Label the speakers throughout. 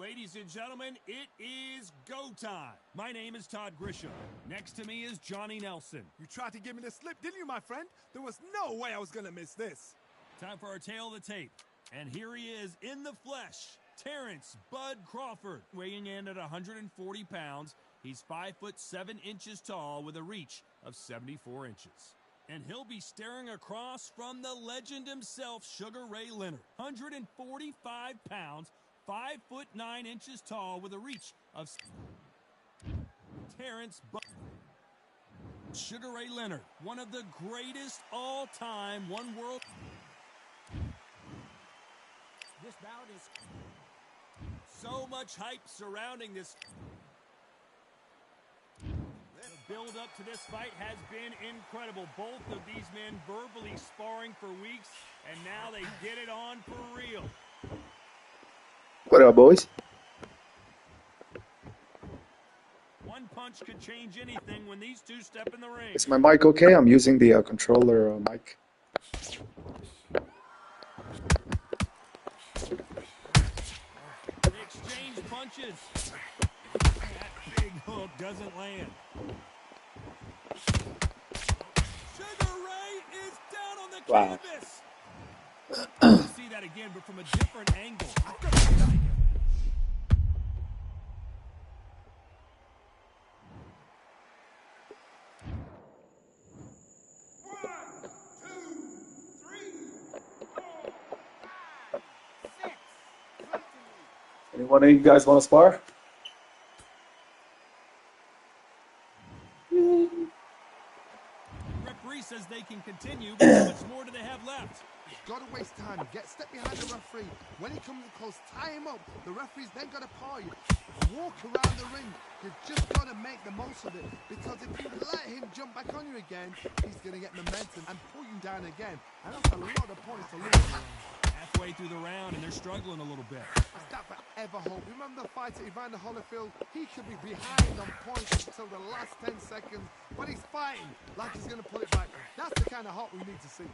Speaker 1: Ladies and gentlemen, it is go time. My name is Todd Grisham. Next to me is Johnny Nelson.
Speaker 2: You tried to give me the slip, didn't you, my friend? There was no way I was going to miss this.
Speaker 1: Time for our tale of the tape. And here he is in the flesh, Terrence Bud Crawford. Weighing in at 140 pounds, he's 5'7" tall with a reach of 74 inches. And he'll be staring across from the legend himself, Sugar Ray Leonard. 145 pounds, 5'9" tall with a reach of Terrence Bud. Sugar Ray Leonard, one of the greatest all-time one world. This bout is so much hype surrounding this. The build up to this fight has been incredible. Both of these men verbally sparring for weeks, and now they get it on for real.
Speaker 3: What up, boys?
Speaker 1: One punch could change anything when these two step in the ring.
Speaker 3: Is my mic okay? I'm using the controller mic.
Speaker 1: They exchange punches. That big hook doesn't land. Sugar Ray is down on the canvas. Wow. See that again, but from a different angle.
Speaker 3: Anyone of you guys want to spar?
Speaker 1: Referee says they can continue, but how much more do they have left?
Speaker 2: Got to waste time. Step behind the referee. When he comes close, tie him up. The referee's then got to paw you. Walk around the ring. You've just got to make the most of it. Because if you let him jump back on you again, he's going to get momentum and pull you down again. And that's a lot of points to lose.
Speaker 1: Halfway through the round, and they're struggling a little bit.
Speaker 2: Is that forever hope? Remember the fight at Evander Holyfield? He could be behind on points until the last 10 seconds, but he's fighting like he's going to pull it back. That's the kind of hope we need to see.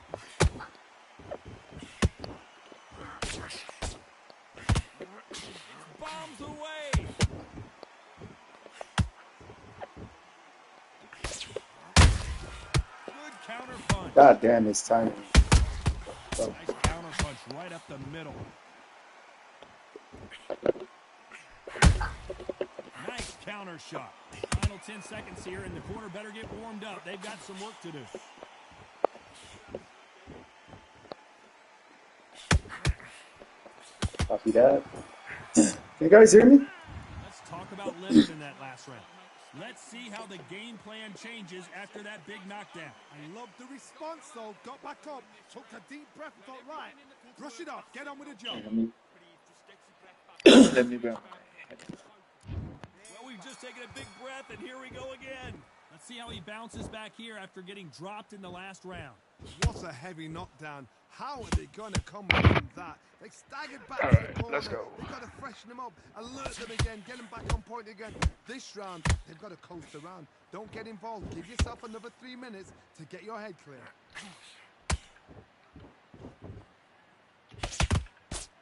Speaker 1: Bombs away. Good counter punch.
Speaker 3: God damn, it's timing.
Speaker 1: Nice counter punch right up the middle. Nice counter shot. Final 10 seconds here, and the corner better get warmed up. They've got some work to do.
Speaker 3: Copy that. Can you guys hear me?
Speaker 1: Let's talk about Leonard in that last round. Let's see how the game plan changes after that big knockdown.
Speaker 2: I love the response, though. Got back up, took a deep breath, thought, right, brush it off, get on with the job.
Speaker 3: Let me grab.
Speaker 1: Well, we've just taken a big breath, and here we go again. Let's see how he bounces back here after getting dropped in the last round.
Speaker 2: What a heavy knockdown. How are they going to come from that? They staggered back to the corner.
Speaker 3: Let's go.
Speaker 2: They've got to freshen them up, alert them again, get them back on point again. This round, they've got to coast around. Don't get involved. Give yourself another 3 minutes to get your head clear.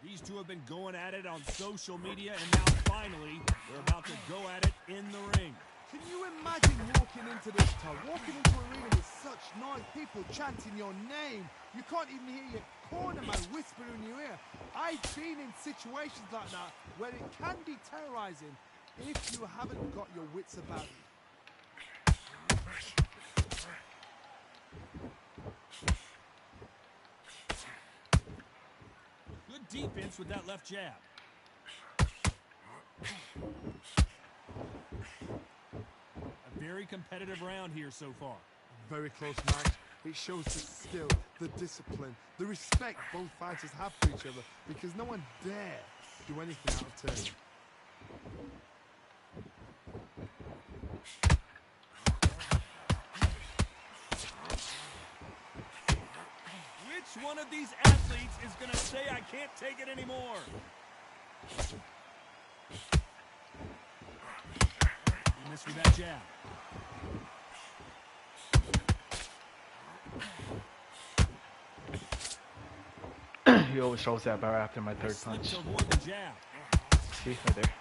Speaker 1: These two have been going at it on social media, and now finally, they're about to go at it in the ring.
Speaker 2: Can you imagine walking into this town, walking into an arena with such noise, people chanting your name? You can't even hear your cornerman whispering in your ear. I've been in situations like that where it can be terrorizing if you haven't got your wits about you.
Speaker 1: Good defense with that left jab. A very competitive round here so far.
Speaker 2: Very close match. It shows the skill, the discipline, the respect both fighters have for each other, because no one dare do anything out of turn.
Speaker 1: Which one of these athletes is going to say, I can't take it anymore? He missed with that jab.
Speaker 4: He always throws that bar after my third punch.
Speaker 1: To avoid the jab.
Speaker 4: See, right there.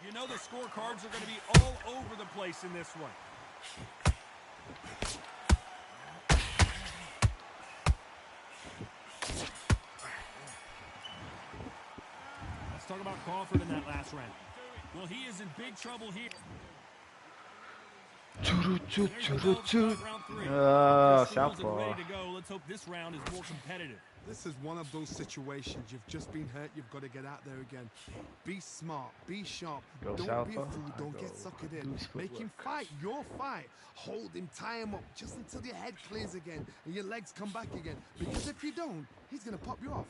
Speaker 1: You know the scorecards are going to be all over the place in this one. Let's talk about Crawford in that last round. Well, he is in big trouble here.
Speaker 4: Southpaw.
Speaker 1: Ready to go. Let's hope this round is more competitive.
Speaker 2: This is one of those situations. You've just been hurt. You've got to get out there again. Be smart. Be sharp.
Speaker 4: Go
Speaker 2: Don't be a
Speaker 4: Southpaw.
Speaker 2: fool. Don't get suckered in. Make him fight your fight. Hold him. Tie him up just until your head clears again and your legs come back again. Because if you don't, he's going to pop you off.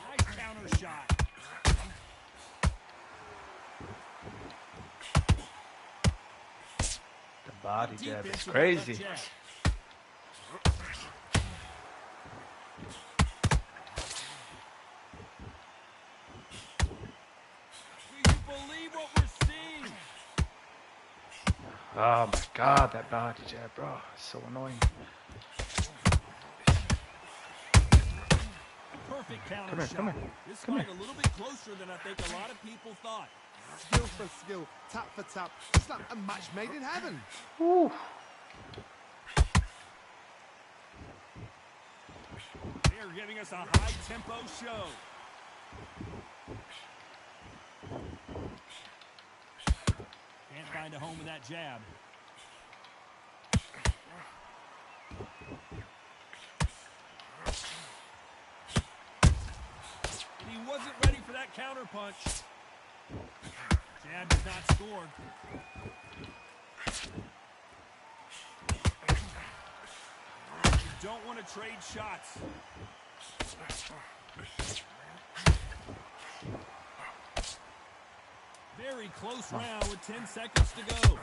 Speaker 1: Nice counter shot.
Speaker 4: The body jab is crazy.
Speaker 1: Do you believe what we're seeing?
Speaker 4: Oh my god, that body jab, bro. It's so annoying.
Speaker 1: Perfect counter
Speaker 4: Come here,
Speaker 1: shot.
Speaker 4: come here.
Speaker 1: This
Speaker 4: Come
Speaker 1: fight
Speaker 4: here.
Speaker 1: a little bit closer than I think a lot of people thought.
Speaker 2: Skill for skill. Tap for tap. It's like a match made in heaven.
Speaker 4: Woo.
Speaker 1: They are giving us a high-tempo show. Can't find a home with that jab. He wasn't ready for that counter punch. Jab did not score. You don't want to trade shots. Very close round with 10 seconds to go.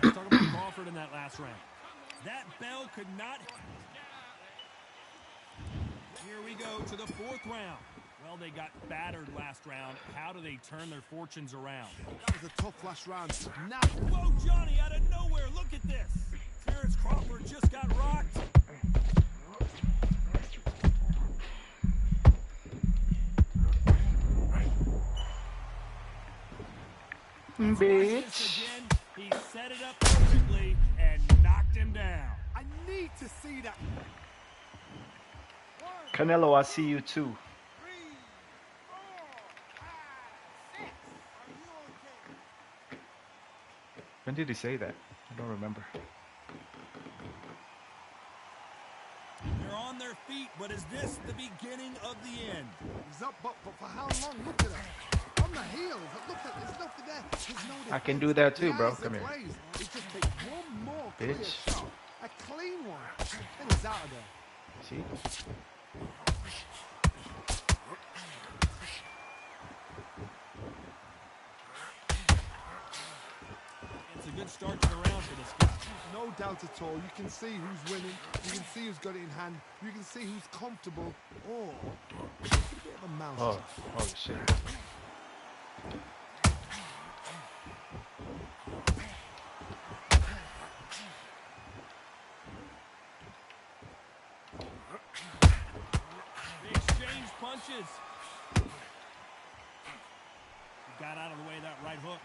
Speaker 1: Let's talk about Crawford in that last round. That bell could not... Here we go to the fourth round. Well, they got battered last round. How do they turn their fortunes around?
Speaker 2: That was a tough last round. Now,
Speaker 1: Whoa, Johnny, out of nowhere. Look at this. Terrence Crawford just got rocked.
Speaker 4: Bitch.
Speaker 1: Again, he set it up perfectly and knocked him down.
Speaker 2: I need to see that.
Speaker 4: Canelo, I see you too.
Speaker 2: 3, 4, 5, 6. Are you okay?
Speaker 4: When did he say that? I don't remember.
Speaker 1: They're on their feet, but is this the beginning of the end?
Speaker 2: He's up, but for how long? Look at him. On the heels. Look at there's nothing there. There's no
Speaker 4: I can
Speaker 2: defense.
Speaker 4: do that too,
Speaker 2: The
Speaker 4: bro.
Speaker 2: eyes are
Speaker 4: Come here.
Speaker 2: glazed. It just takes one more clear
Speaker 4: Bitch.
Speaker 2: shot. A clean one. Then he's out of there.
Speaker 4: See?
Speaker 1: It's a good start to the round for this guy.
Speaker 2: No doubt at all. You can see who's winning. You can see who's got it in hand. You can see who's comfortable. Or a bit of a mouse.
Speaker 4: Oh, holy shit.
Speaker 1: They exchanged punches. He got out of the way of that right hook.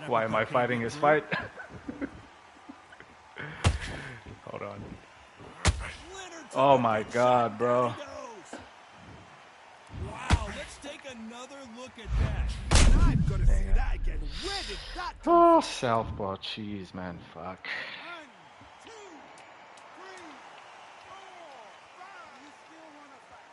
Speaker 1: That
Speaker 4: Why am I
Speaker 1: uppercut
Speaker 4: fighting
Speaker 1: came
Speaker 4: his
Speaker 1: through.
Speaker 4: fight? Hold on.
Speaker 1: Leonard took
Speaker 4: Oh
Speaker 1: a
Speaker 4: my
Speaker 1: good
Speaker 4: God,
Speaker 1: shot.
Speaker 4: bro.
Speaker 1: Down he goes. Wow, let's take another look at that.
Speaker 2: I've got to see that again. Where did that come
Speaker 4: Oh, southpaw cheese, man. Fuck.
Speaker 2: 1, 2, 3, 4, 5. You still want to fight?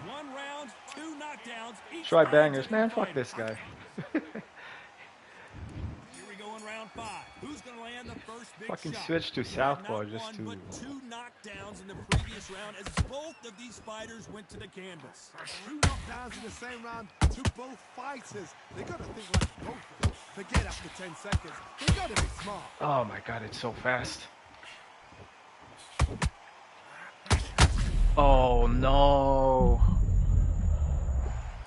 Speaker 1: One round, 2 knockdowns. Each
Speaker 4: Try
Speaker 1: round
Speaker 4: bangers,
Speaker 1: to the
Speaker 4: man. Fuck
Speaker 1: fighter.
Speaker 4: this guy.
Speaker 1: Here we go in round round 5. Who's going to land the first big
Speaker 4: Fucking
Speaker 1: shot?
Speaker 4: switch to
Speaker 1: We had
Speaker 4: southpaw
Speaker 1: not
Speaker 4: just
Speaker 1: one,
Speaker 4: to.
Speaker 1: but 2 knockdowns in the previous round as both of these fighters went to the canvas.
Speaker 2: 2 knockdowns in the same round to both fighters. They got to think like both of them. Forget after 10 seconds. They got to be smart.
Speaker 4: Oh my god, it's so fast. Oh no.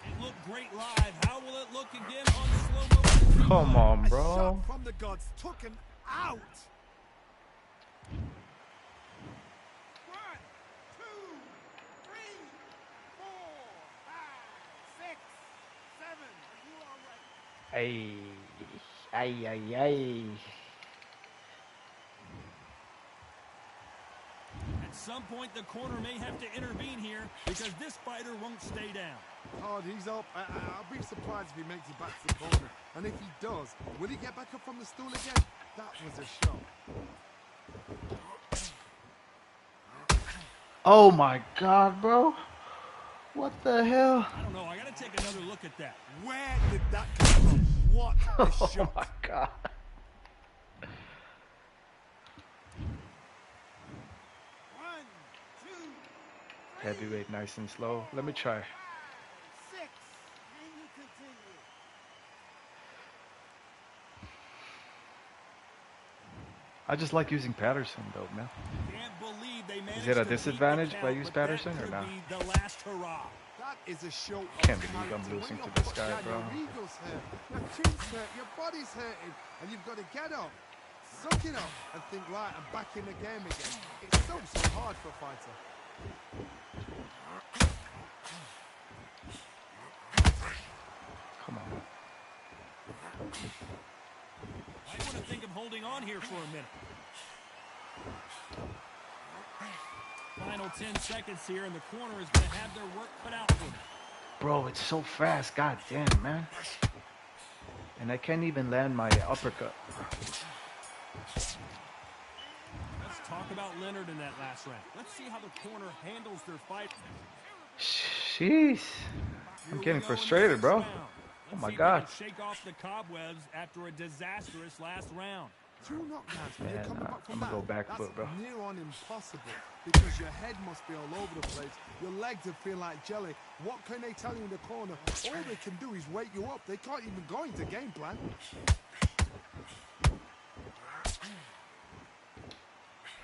Speaker 1: It looked great live. How will it look again on slow motion?
Speaker 4: Come on,
Speaker 2: A
Speaker 4: bro.
Speaker 2: shot from the gods took him out. 1, 2, 3, 4, 5, 6, 7. Are you all right?
Speaker 4: Ay. Ay, ay, ay.
Speaker 1: At some point, the corner may have to intervene here because this fighter won't stay down.
Speaker 2: Hard, he's up. I'll be surprised if he makes it back to the corner. And if he does, will he get back up from the stool again? That was a shot.
Speaker 4: Oh my god, bro. What the hell?
Speaker 1: I don't know. I got to take another look at that.
Speaker 2: Where did that come from? What a
Speaker 4: Oh
Speaker 2: shot.
Speaker 4: my god.
Speaker 2: 1, 2, 3,
Speaker 4: Heavyweight, nice and slow. Let me try.
Speaker 2: 6. And you continue.
Speaker 4: I just like using Patterson though, man.
Speaker 1: Can't believe they managed
Speaker 4: Is it a
Speaker 1: to beat the
Speaker 4: disadvantage if I
Speaker 1: count,
Speaker 4: use
Speaker 1: but that
Speaker 4: Patterson or
Speaker 1: could
Speaker 4: not?
Speaker 1: be the last hurrah.
Speaker 2: That is a show of
Speaker 4: Can't believe I'm
Speaker 2: character.
Speaker 4: losing
Speaker 2: When
Speaker 4: to
Speaker 2: you're
Speaker 4: this
Speaker 2: put
Speaker 4: guy,
Speaker 2: down,
Speaker 4: bro.
Speaker 2: Your ego's hurt, your chin's hurt, your body's hurting, and you've got to get up, suck it up, and think, right, I'm back in the game again. It's so hard for a fighter.
Speaker 4: Come on.
Speaker 1: I want to think of holding on here for a minute. Final 10 seconds here, and the corner is going to have their work cut out for them.
Speaker 4: Bro, it's so fast. God damn, man. And I can't even land my uppercut.
Speaker 1: Let's talk about Leonard in that last round. Let's see how the corner handles their fight.
Speaker 4: Jeez. I'm getting frustrated, bro. Oh my god.
Speaker 1: Shake off the cobwebs after a disastrous last round.
Speaker 2: 2 knockdowns when
Speaker 4: Yeah,
Speaker 2: you're coming
Speaker 4: nah,
Speaker 2: back from
Speaker 4: I'm
Speaker 2: that.
Speaker 4: gonna go back
Speaker 2: That's
Speaker 4: foot, bro.
Speaker 2: near on impossible because your head must be all over the place. Your legs will feel like jelly. What can they tell you in the corner? All they can do is wake you up. They can't even go into game plan.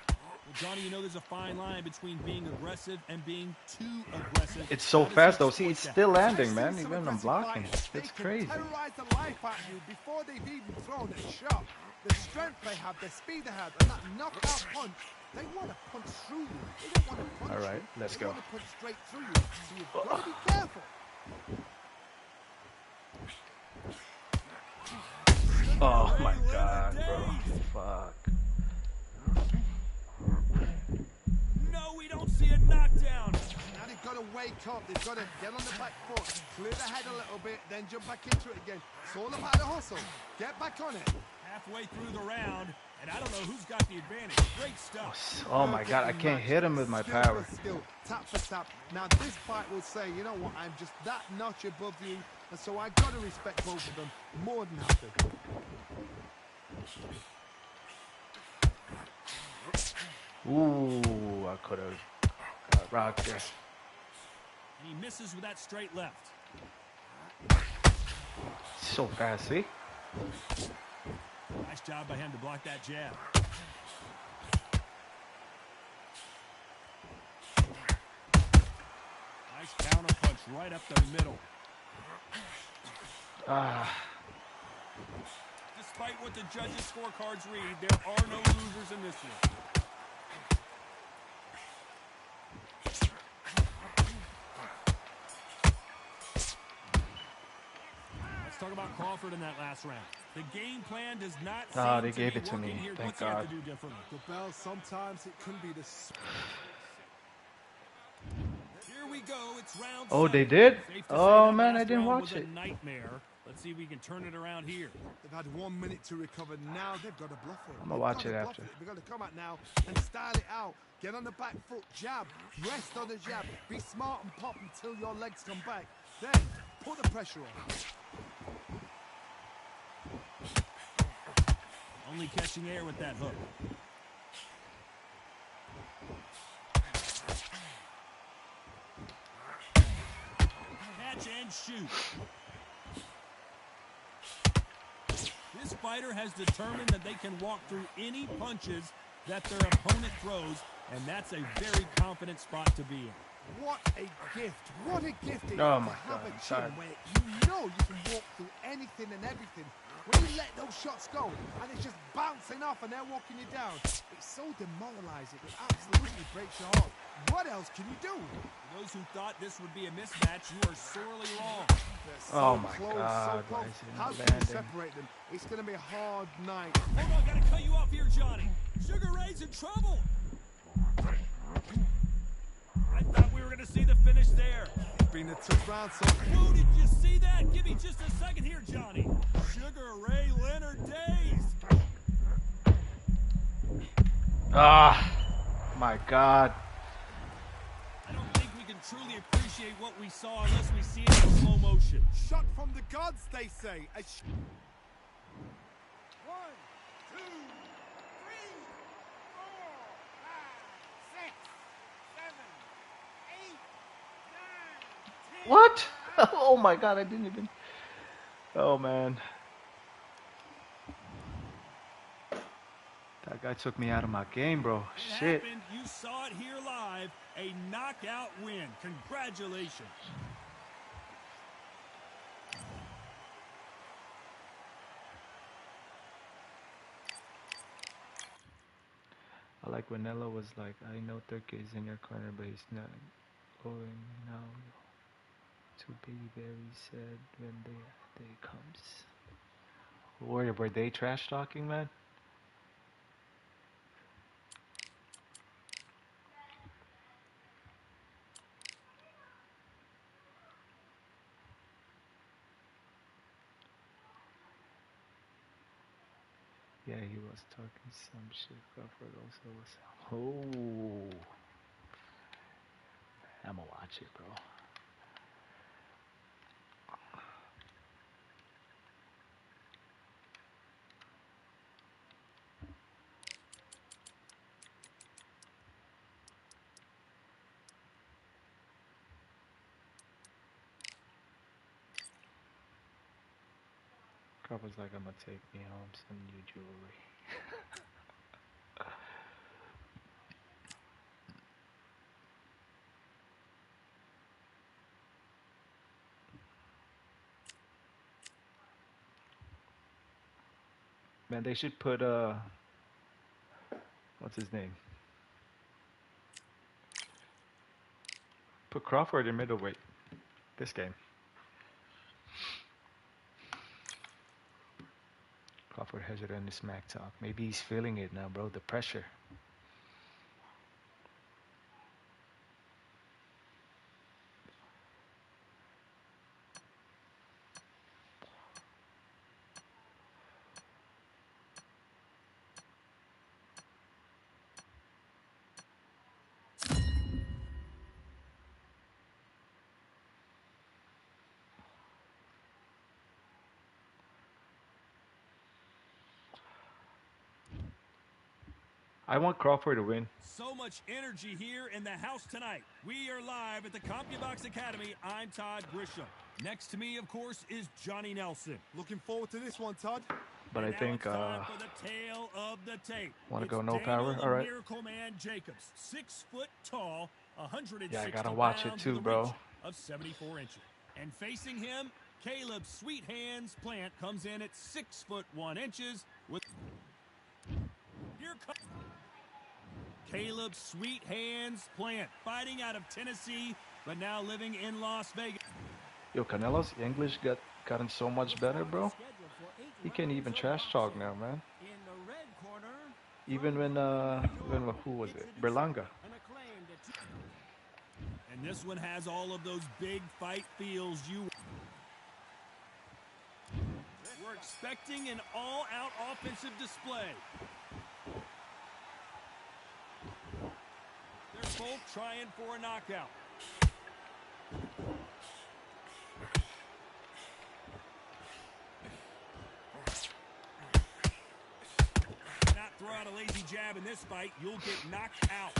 Speaker 1: Well, Johnny, you know there's a fine line between being aggressive and being too aggressive.
Speaker 4: It's so
Speaker 1: How does
Speaker 4: fast
Speaker 1: he
Speaker 4: though. See, it's
Speaker 1: exploit
Speaker 4: still
Speaker 1: that?
Speaker 4: landing,
Speaker 2: I've
Speaker 4: man.
Speaker 2: seen some
Speaker 4: Even I'm
Speaker 2: aggressive
Speaker 4: blocking.
Speaker 2: fighters.
Speaker 4: It's
Speaker 2: They
Speaker 4: crazy.
Speaker 2: can terrorize the life out of you before they've even thrown a shot. The strength they have, the speed they have, and that knockout punch, they want to punch through you. They don't want to punch
Speaker 4: All right,
Speaker 2: you.
Speaker 4: let's
Speaker 2: they
Speaker 4: go.
Speaker 2: want to punch straight through you. So you've got to be careful.
Speaker 4: Oh my god, bro. Fuck.
Speaker 1: No, we don't see a knockdown.
Speaker 2: Now they've got to wake up. They've got to get on the back foot, clear the head a little bit, then jump back into it again. It's all about the hustle. Get back on it.
Speaker 1: Halfway through the round, and I don't know who's got the advantage. Great stuff.
Speaker 4: Oh my god, I can't hit him with my
Speaker 2: Skill
Speaker 4: power.
Speaker 2: for skill, tap for tap. Now this fight will say, you know what, I'm just that notch above you, and so I got to respect both of them more than happy.
Speaker 4: Ooh, I could have got rocked there.
Speaker 1: And he misses with that straight left.
Speaker 4: So fast, see?
Speaker 1: Nice job by him to block that jab. Nice counter punch right up the middle. Despite what the judges' scorecards read, there are no losers in this one. Let's talk about Crawford in that last round. The game plan does not seem
Speaker 4: they
Speaker 1: to
Speaker 4: gave
Speaker 1: be
Speaker 4: it to
Speaker 1: working
Speaker 4: me.
Speaker 1: here.
Speaker 4: Thank
Speaker 1: What's he have
Speaker 4: God.
Speaker 1: to do differently?
Speaker 2: The bell, sometimes it can be the...
Speaker 1: Here we go. It's round
Speaker 4: Oh, they
Speaker 1: 7.
Speaker 4: did?
Speaker 1: Safe to say
Speaker 4: Oh,
Speaker 1: that
Speaker 4: man, I
Speaker 1: last
Speaker 4: didn't
Speaker 1: round
Speaker 4: watch
Speaker 1: was
Speaker 4: it.
Speaker 1: a nightmare. Let's see if we can turn it around here.
Speaker 2: They've had 1 minute to recover. Now they've got to bluff it.
Speaker 4: I'm gonna watch it after.
Speaker 2: They've got to come out now and style it out. Get on the back foot, jab, rest on the jab. Be smart and pop until your legs come back. Then put the pressure on.
Speaker 1: Only catching air with that hook. Catch and shoot. This fighter has determined that they can walk through any punches that their opponent throws, and that's a very confident spot to be in.
Speaker 2: What a gift. What a gift it is
Speaker 4: Oh
Speaker 2: to
Speaker 4: my
Speaker 2: have
Speaker 4: God,
Speaker 2: a
Speaker 4: I'm
Speaker 2: chin
Speaker 4: tired.
Speaker 2: where you know you can walk through anything and everything. When you let those shots go and it's just bouncing off and they're walking you down, it's so demoralizing. It absolutely breaks your heart. What else can you do?
Speaker 1: For those who thought this would be a mismatch, you are sorely wrong.
Speaker 2: They're so
Speaker 4: Oh my
Speaker 2: close,
Speaker 4: God,
Speaker 2: so
Speaker 4: why
Speaker 2: close.
Speaker 4: is it
Speaker 2: How
Speaker 4: not
Speaker 2: can you
Speaker 4: landing?
Speaker 2: separate them? It's going to be a hard night.
Speaker 1: Hold on, gotta cut you off here, Johnny. Sugar Ray's in trouble. I thought we were gonna see the finish there.
Speaker 2: It's been a tough round, so
Speaker 1: Whoa, did you see that? Give me just a second here, Johnny. Sugar Ray Leonard Days.
Speaker 4: Ah, my God.
Speaker 1: I don't think we can truly appreciate what we saw unless we see it in slow motion.
Speaker 2: shot from the gods, they say. 1, 2, 3, 4, 5, 6, 7, 8, 9, 10.
Speaker 4: What? Oh my God, I didn't even. Oh man. That guy took me out of my game, bro.
Speaker 1: It
Speaker 4: Shit.
Speaker 1: happened. You saw it here live. A knockout win. Congratulations.
Speaker 4: I like when Nella was like, I know Turkey is in your corner, but he's not going now. To be very sad when the day comes. Were they trash talking, man? Yeah, he was talking some shit. Crawford also was. Oh, I'ma watch it, bro. Crawford's like, I'ma take me home some new jewelry. Man, they should put what's his name? Put Crawford in middleweight this game. Crawford has it on the smack talk. Maybe he's feeling it now, bro. The pressure. I want Crawford to win.
Speaker 1: So much energy here in the house tonight. We are live at the CompuBox Academy. I'm Todd Grisham. Next to me, of course, is Johnny Nelson.
Speaker 2: Looking forward to this one, Todd.
Speaker 4: But I
Speaker 1: And now
Speaker 4: think
Speaker 1: it's time for the tale of the tape.
Speaker 4: wanna
Speaker 1: It's
Speaker 4: go no
Speaker 1: Daniel
Speaker 4: power?
Speaker 1: the
Speaker 4: All right.
Speaker 1: Miracle Man Jacobs, 6 foot tall, 160
Speaker 4: Yeah, I gotta watch it
Speaker 1: pounds
Speaker 4: too,
Speaker 1: with a
Speaker 4: bro.
Speaker 1: reach of 74 inches. And facing him, Caleb Sweet Hands Plant comes in at 6 foot 1 inches with. Here comes Caleb Sweet Hands Plant, fighting out of Tennessee, but now living in Las Vegas.
Speaker 4: Yo, Canelo's English gotten so much better, bro. He can't even trash talk now, man. Even when who was it? Berlanga.
Speaker 1: And this one has all of those big fight feels you. We're expecting an all-out offensive display. They're both trying for a knockout. throw out a lazy jab in this fight, you'll get knocked out.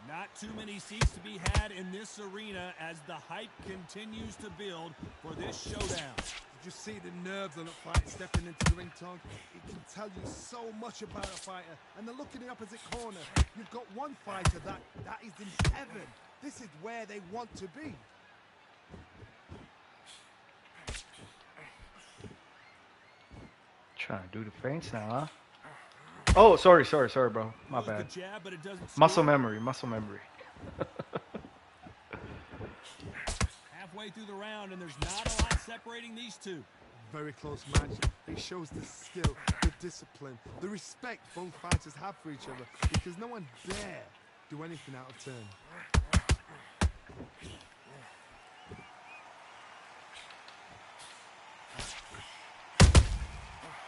Speaker 1: Not too many seats to be had in this arena as the hype continues to build for this showdown.
Speaker 2: You just see the nerves on a fight stepping into the ring, Tom. It can tell you so much about a fighter. And then look in the opposite corner. You've got one fighter that is in heaven. This is where they want to be.
Speaker 4: Trying to do the feints now, huh? Oh, sorry, bro. My bad.
Speaker 1: Jab, but it doesn't
Speaker 4: Muscle
Speaker 1: score.
Speaker 4: memory.
Speaker 1: Halfway through the round, and there's not a lot separating these two.
Speaker 2: Very close match. It shows the skill, the discipline, the respect both fighters have for each other, because no one dare do anything out of turn.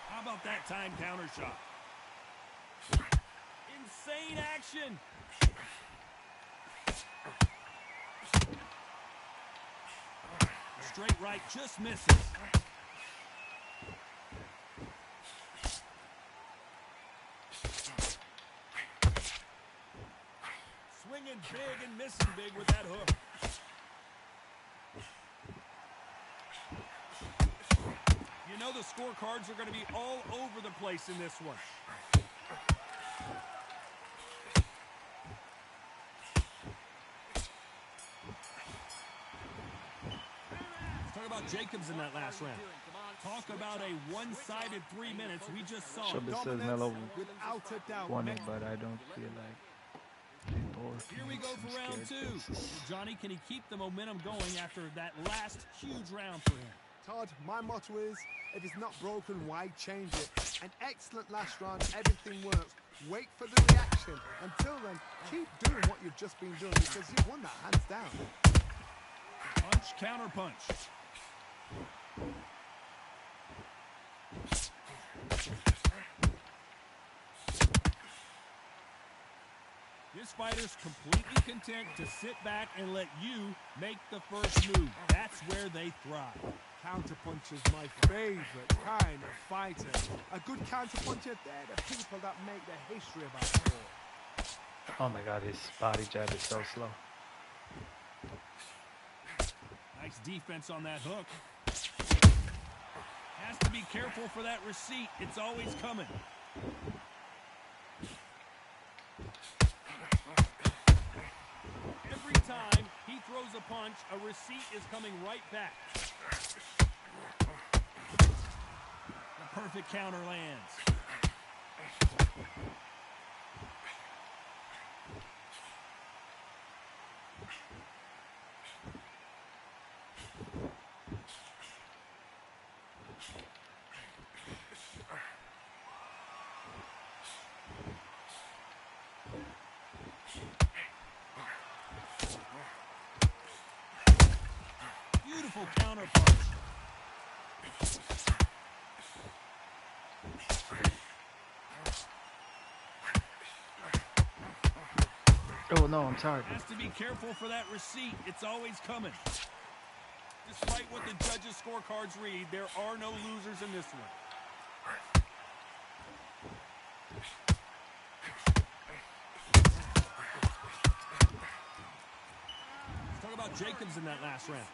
Speaker 1: How about that time counter shot? Insane action. Straight right just misses. Swinging big and missing big with that hook. You know the scorecards are going to be all over the place in this one. Talk about Jacobs in that last round. Talk about a one-sided 3 minutes. We just saw
Speaker 4: So
Speaker 1: it.
Speaker 4: this says Melo
Speaker 2: Without a doubt.
Speaker 4: won it, but I don't feel like they both
Speaker 1: Here we
Speaker 4: need
Speaker 1: go
Speaker 4: some
Speaker 1: for round
Speaker 4: scared
Speaker 1: two.
Speaker 4: faces.
Speaker 1: Johnny, can he keep the momentum going after that last huge round for him?
Speaker 2: Todd, my motto is, if it's not broken, why change it? An excellent last round, everything works. Wait for the reaction. Until then, keep doing what you've just been doing because you've won that hands down.
Speaker 1: Punch, counter punch. This fighter's completely content to sit back and let you make the first move. That's where they thrive.
Speaker 2: Counterpunch is my favorite kind of fighter. A good counterpuncher, they're the people that make the history of our sport.
Speaker 4: Oh my god, his body jab is so slow.
Speaker 1: Nice defense on that hook. Has to be careful for that receipt. It's always coming. Every time he throws a punch, a receipt is coming right back. The perfect counter lands. Beautiful counter punch.
Speaker 4: Oh no, I'm sorry.
Speaker 1: Has to be careful for that receipt. It's always coming. Despite what the judges' scorecards read, there are no losers in this one. Let's talk about Jacobs in that last round.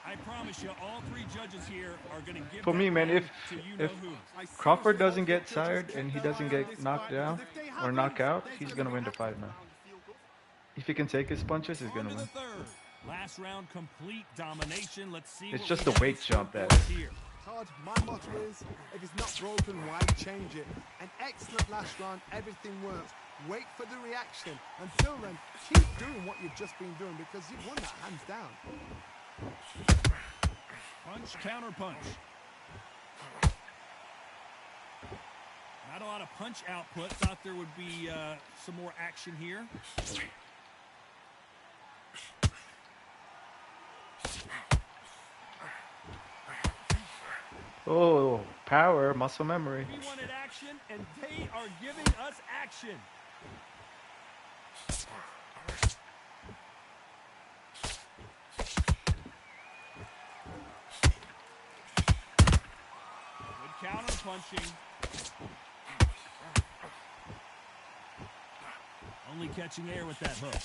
Speaker 1: I promise you, all three judges here are going to give
Speaker 4: For me,
Speaker 1: that
Speaker 4: man,
Speaker 1: round
Speaker 4: if
Speaker 1: to you know who.
Speaker 4: Crawford doesn't get tired and he doesn't get knocked down or knocked out, he's gonna win the fight, man. If he can take his punches, he's
Speaker 1: On
Speaker 4: gonna
Speaker 1: to the
Speaker 4: win.
Speaker 1: third. Last round, complete domination. Let's see.
Speaker 4: It's
Speaker 1: what
Speaker 4: just
Speaker 1: we
Speaker 4: a
Speaker 1: have
Speaker 4: weight
Speaker 1: in store
Speaker 4: jump
Speaker 1: for
Speaker 4: that
Speaker 1: us
Speaker 4: is.
Speaker 1: here.
Speaker 2: Todd, my motto is, if it's not broken, why change it? An excellent last round, everything works. Wait for the reaction. Until then, keep doing what you've just been doing because you've won that hands down.
Speaker 1: Punch, counter punch. Not a lot of punch output. Thought there would be some more action here.
Speaker 4: Oh, power, muscle memory.
Speaker 1: We wanted action, and they are giving us action. counter punching. Only catching air with that hook.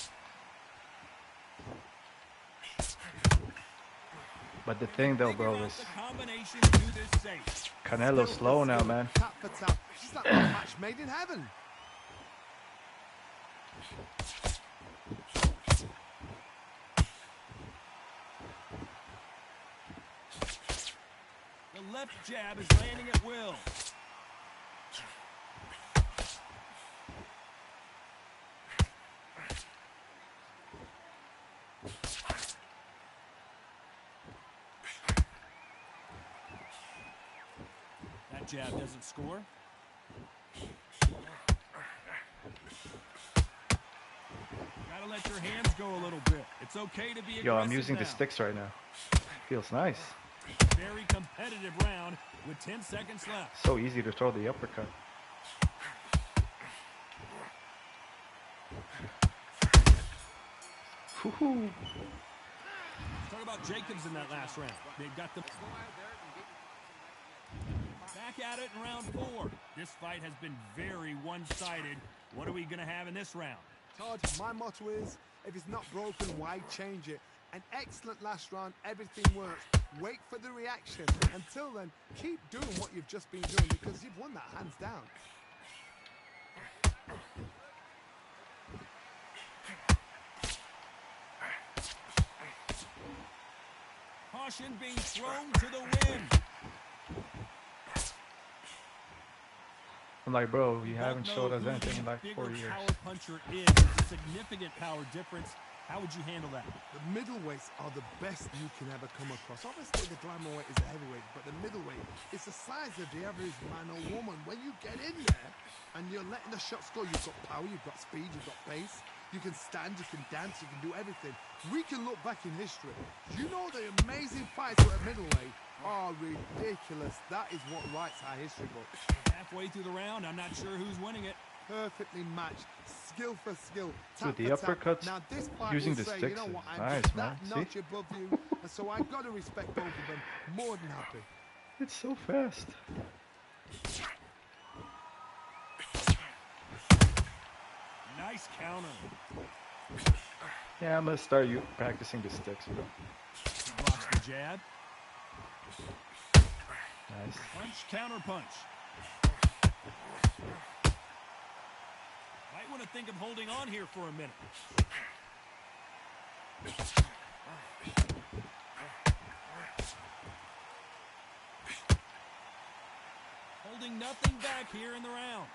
Speaker 4: But the thing though, bro, is
Speaker 1: The combination to this safe.
Speaker 4: Canelo's slow now, man.
Speaker 2: Tap for tap. She's like a match made in heaven.
Speaker 1: The left jab is landing at will. That jab doesn't score. Gotta let your hands go a little bit. It's okay to be aggressive.
Speaker 4: Yo, I'm using
Speaker 1: now.
Speaker 4: the sticks right now. Feels nice.
Speaker 1: Very competitive round with 10 seconds left.
Speaker 4: So easy to throw the uppercut. Woohoo.
Speaker 1: Talk about Jacobs in that last round. They've got the back at it in round 4. This fight has been very one-sided. What are we going to have in this round?
Speaker 2: Todd, my motto is, if it's not broken, why change it? An excellent last round, everything works. Wait for the reaction. Until then, keep doing what you've just been doing because you've won that hands down.
Speaker 1: Caution being thrown to the wind.
Speaker 4: I'm like, bro, you
Speaker 1: We
Speaker 4: haven't
Speaker 1: both
Speaker 4: showed
Speaker 1: know
Speaker 4: us
Speaker 1: who
Speaker 4: anything
Speaker 1: the
Speaker 4: in like
Speaker 1: bigger
Speaker 4: 4 years.
Speaker 1: power puncher is. It's a significant power difference. How would you handle that?
Speaker 2: The middleweights are the best you can ever come across. Obviously, the glamour weight is a heavyweight, but the middleweight is the size of the average man or woman. When you get in there and you're letting the shots go, you've got power, you've got speed, you've got pace. You can stand, you can dance, you can do everything. We can look back in history. You know the amazing fights at middleweight are ridiculous. That is what writes our history book.
Speaker 1: Halfway through the round, I'm not sure who's winning it.
Speaker 2: Perfectly matched, skill for skill.
Speaker 4: Dude,
Speaker 2: Tap
Speaker 4: the
Speaker 2: for tap.
Speaker 4: uppercuts
Speaker 2: Now this fight
Speaker 4: using
Speaker 2: will
Speaker 4: the
Speaker 2: say,
Speaker 4: sticks
Speaker 2: you know
Speaker 4: is
Speaker 2: what, I'm
Speaker 4: nice,
Speaker 2: just
Speaker 4: man.
Speaker 2: that
Speaker 4: See?
Speaker 2: notch above you, and so I've got to respect both of them. More than happy.
Speaker 4: It's so fast.
Speaker 1: Nice counter.
Speaker 4: Yeah, I'm gonna start you practicing the sticks, bro.
Speaker 1: Blocks the jab.
Speaker 4: Nice.
Speaker 1: Punch, counter punch. Might want to think of holding on here for a minute. Holding nothing back here in the round.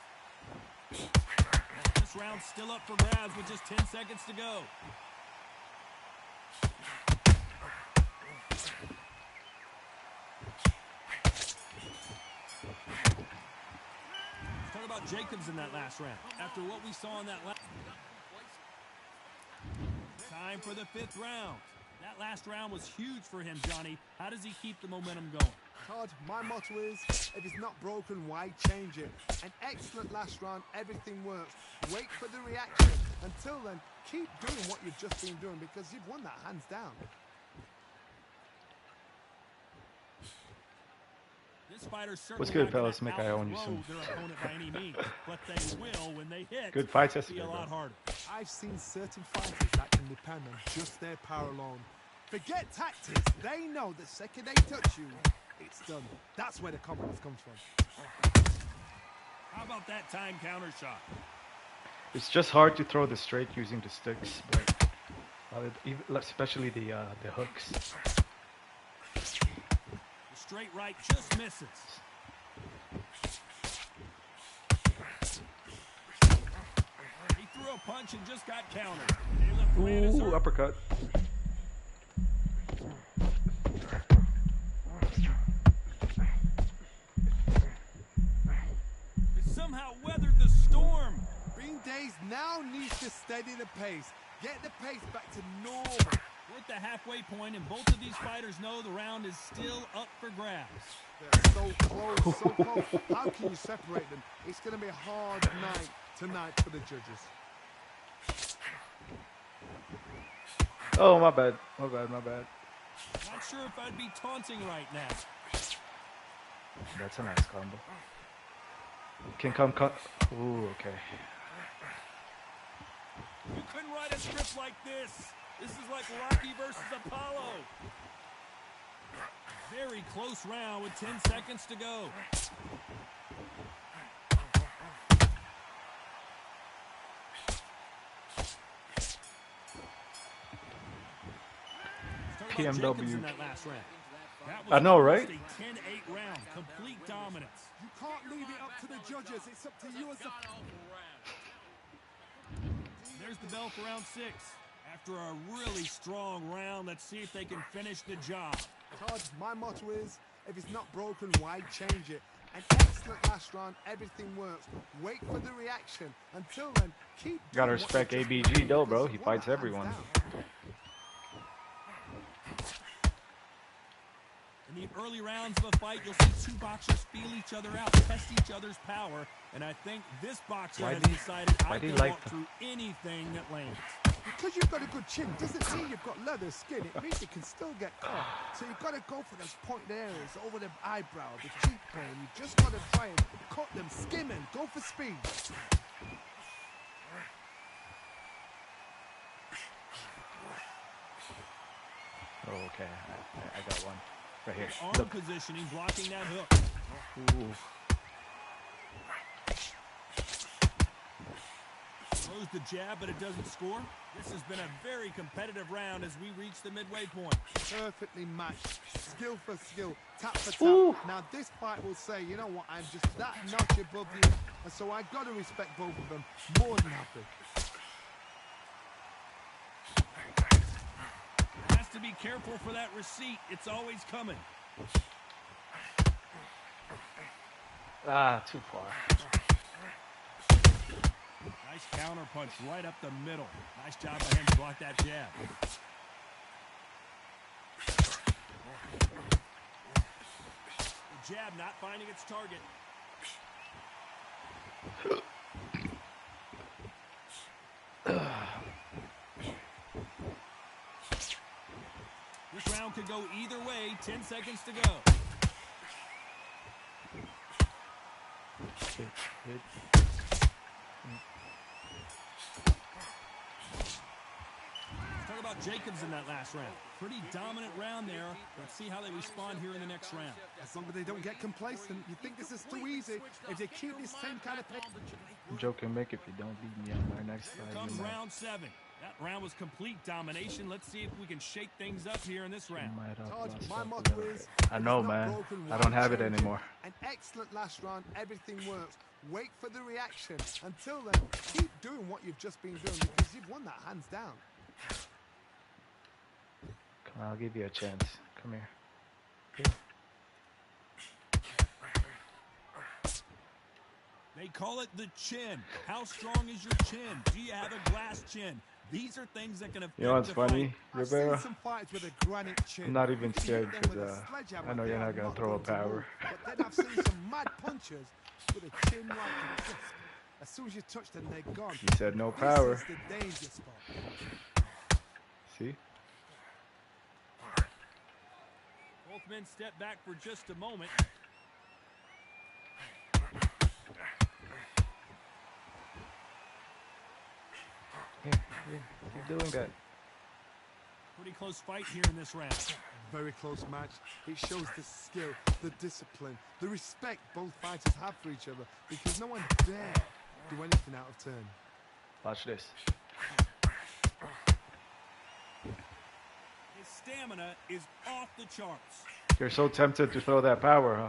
Speaker 1: This round's still up for grabs with just 10 seconds to go. Talk about Jacobs in that last round. After what we saw in that last... Time for the 5th round. That last round was huge for him, Johnny. How does he keep the momentum going?
Speaker 2: Todd, my motto is, if it's not broken, why change it? An excellent last round, everything works. Wait for the reaction. Until then, keep doing what you've just been doing because you've won that hands down.
Speaker 1: This fighter certainly
Speaker 4: What's good,
Speaker 1: not gonna
Speaker 4: fellas? Make I own you
Speaker 1: outthrow
Speaker 4: soon.
Speaker 1: their opponent by any means, but they will when they hit.
Speaker 4: Good fights
Speaker 1: Be
Speaker 4: yesterday,
Speaker 1: a lot
Speaker 4: bro.
Speaker 1: harder.
Speaker 2: I've seen certain fighters that can depend on just their power alone. Forget tactics. They know the second they touch you, it's done. That's where the confidence comes from.
Speaker 1: How about that time counter shot?
Speaker 4: It's just hard to throw the straight using the sticks, but especially the hooks.
Speaker 1: The straight right just misses. He threw a punch and just got countered. He left the man his
Speaker 4: Ooh,
Speaker 1: hurt.
Speaker 4: uppercut.
Speaker 1: He somehow weathered the storm.
Speaker 2: Bean Days now needs to steady the pace. Get the pace back to normal.
Speaker 1: We're at the halfway point, and both of these fighters know the round is still up for grabs.
Speaker 2: They're so close, so close. How can you separate them? It's going to be a hard night tonight for the judges.
Speaker 4: Oh, my bad. My bad, my bad.
Speaker 1: Not sure if I'd be taunting right now.
Speaker 4: That's a nice combo. Can come. Ooh, okay.
Speaker 1: You couldn't ride a script like this. This is like Rocky versus Apollo. Very close round with 10 seconds to go.
Speaker 4: PMW.
Speaker 1: In that last round. That was
Speaker 4: I know, right?
Speaker 1: A 10-8 round, complete dominance.
Speaker 2: You can't leave it up to the judges. It's up to you as a...
Speaker 1: There's the bell for round 6. After a really strong round, let's see if they can finish the job.
Speaker 2: Todd, my motto is, if it's not broken, why change it? An excellent last round, everything works. Wait for the reaction. Until then, keep...
Speaker 4: Gotta respect ABG though, bro. He fights everyone.
Speaker 1: In the early rounds of a fight, you'll see two boxers feel each other out, test each other's power, and I think this boxer has decided I can walk through anything that lands.
Speaker 2: Because you've got a good chin doesn't mean you've got leather skin. It means you can still get caught. So you've got to go for those pointed areas, over the eyebrow, the cheekbone. You've just got to try and cut them, skim them, go for speed.
Speaker 4: Oh, okay. I got one. Right here.
Speaker 1: Arm positioning, blocking that hook.
Speaker 4: Ooh.
Speaker 1: Throws the jab, but it doesn't score. This has been a very competitive round as we reach the midway point.
Speaker 2: Perfectly matched. Skill for skill. Tap for tap.
Speaker 4: Ooh.
Speaker 2: Now this fight will say, you know what, I'm just that notch above you. And so I got to respect both of them. More than happy.
Speaker 1: Has to be careful for that receipt. It's always coming.
Speaker 4: Ah, too far.
Speaker 1: Nice counter punch right up the middle. Nice job by him to block that jab. The jab not finding its target. This round could go either way. 10 seconds to go. Talk about Jacobs in that last round. Pretty dominant round there. Let's see how they respond here in the next round.
Speaker 2: As long as they don't get complacent, you think this is too easy. If they keep this same kind of pace.
Speaker 4: Joe can make if you don't beat me on my next
Speaker 1: Here
Speaker 4: fight.
Speaker 1: comes round 7. That round was complete domination. Let's see if we can shake things up here in this round.
Speaker 2: Todd, my motto is,
Speaker 4: I know, man. I don't have it anymore.
Speaker 2: An excellent last round. Everything works. Wait for the reaction. Until then, keep doing what you've just been doing because you've won that hands down.
Speaker 4: Come on, I'll give you a chance. Come here.
Speaker 1: They call it the chin. How strong is your chin? Do you have a glass chin? These are things that can affect
Speaker 4: You know what's
Speaker 1: the
Speaker 4: funny,
Speaker 2: I've seen
Speaker 4: Rivera?
Speaker 2: some fights with a granite chin.
Speaker 4: I'm not even
Speaker 2: You can
Speaker 4: scared
Speaker 2: hit them
Speaker 4: because
Speaker 2: with a sledgehammer,
Speaker 4: I know
Speaker 2: they
Speaker 4: you're
Speaker 2: are
Speaker 4: not going to throw a
Speaker 2: going to
Speaker 4: power.
Speaker 2: move. But then I've seen some mad punchers with a chin like this. As soon as you touch them, they're gone.
Speaker 4: You said no power.
Speaker 2: This is the danger spot.
Speaker 4: See?
Speaker 1: Both men step back for just a moment.
Speaker 4: You're doing good.
Speaker 1: Pretty close fight here in this round.
Speaker 2: Very close match. It shows the skill, the discipline, the respect both fighters have for each other because no one dare do anything out of turn.
Speaker 4: Watch this.
Speaker 1: His stamina is off the charts.
Speaker 4: You're so tempted to throw that power, huh?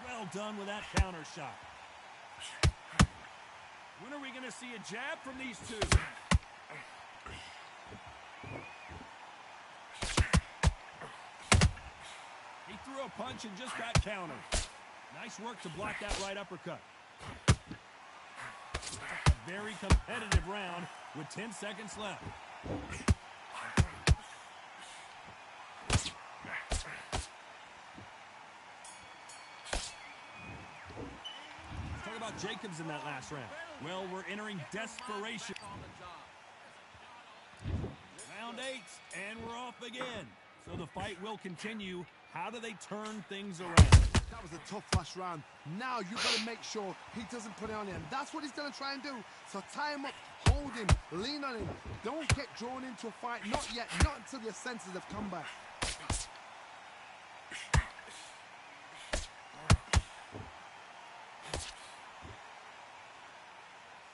Speaker 1: Well done with that counter shot. When are we going to see a jab from these two? He threw a punch and just got countered. Nice work to block that right uppercut. A very competitive round with 10 seconds left. Talk about Jacobs in that last round. Well, we're entering desperation. Round Round 8, and we're off again. So the fight will continue. How do they turn things around?
Speaker 2: That was a tough last round. Now you've got to make sure he doesn't put it on him. That's what he's going to try and do. So tie him up, hold him, lean on him. Don't get drawn into a fight. Not yet. Not until your senses have come back.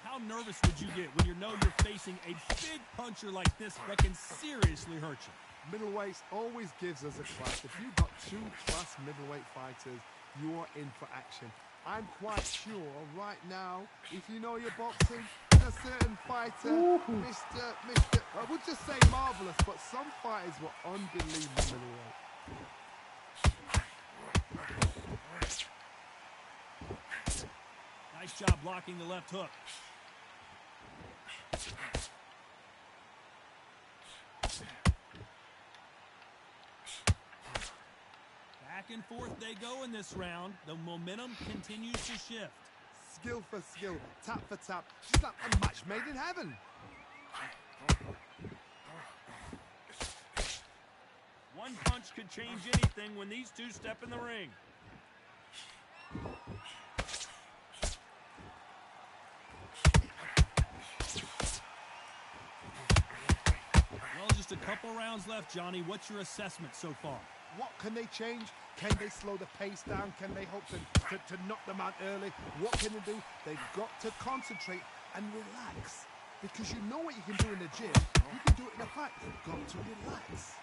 Speaker 1: How nervous would you get when you know you're facing a big puncher like this that can seriously hurt you?
Speaker 2: Middleweights always gives us a class. If you've got 2 class middleweight fighters, you are in for action. I'm quite sure right now, if you know your boxing, a certain fighter, Mr. I would just say marvelous, but some fighters were unbelievable middleweight.
Speaker 1: Nice job blocking the left hook. Back and forth they go in this round. The momentum continues to shift.
Speaker 2: Skill for skill, tap for tap, just like a match made in heaven.
Speaker 1: One punch could change anything when these two step in the ring. Well, just a couple rounds left, Johnny. What's your assessment so far?
Speaker 2: What can they change? Can they slow the pace down? Can they hope to knock them out early? What can they do? They've got to concentrate and relax. Because you know what you can do in the gym. You can do it in a fight. You've got to relax.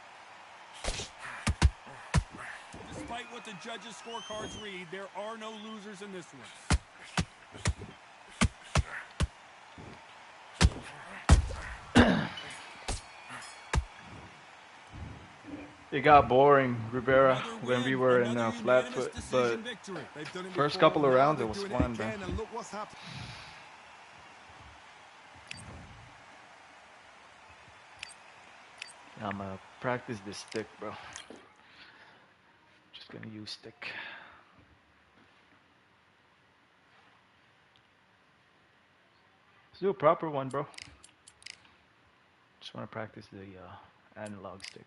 Speaker 1: Despite what the judges' scorecards read, there are no losers in this one.
Speaker 4: It got boring, Rivera, when we were in flat foot, but first couple of rounds it was fun, bro. I'm gonna practice this stick, bro. Just gonna use stick. Let's do a proper one, bro. Just wanna practice the analog stick.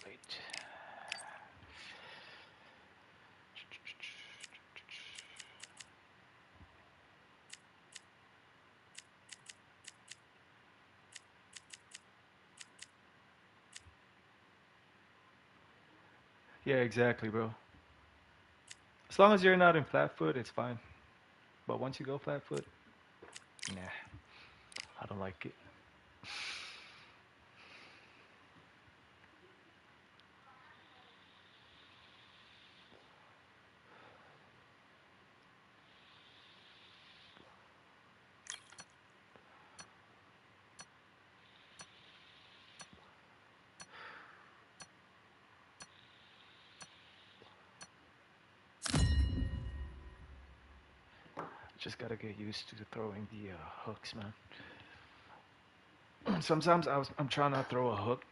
Speaker 4: Wait. Yeah, exactly, bro. As long as you're not in flat foot, it's fine. But once you go flat foot, nah, I don't like it. Just gotta get used to throwing the hooks, man. Sometimes I'm trying to throw a hook.